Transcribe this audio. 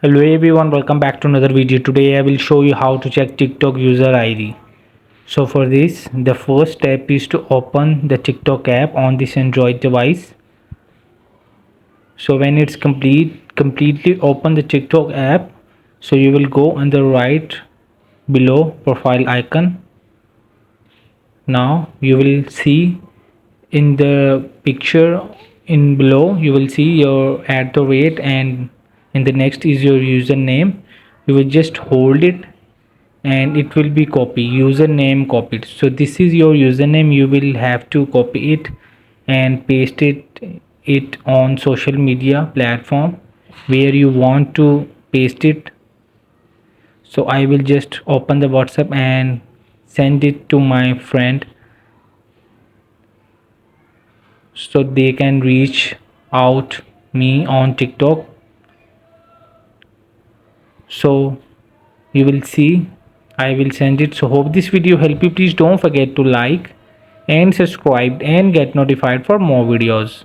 Hello everyone, welcome back to another video. Today I will show you how to check TikTok user ID. So for this, the first step is to open the TikTok app on this Android device. So when it's completely open the TikTok app, so you will go on the right below profile icon. Now you will see in the picture in below, you will see your @ and in the next is your username. You will just hold it and it will be username copied. So this is your username. You will have to copy it and paste it on social media platform where you want to paste it. So I will just open the WhatsApp and send it to my friend so they can reach out me on TikTok. So you will see I will send it. So hope this video help you. Please don't forget to like and subscribe and get notified for more videos.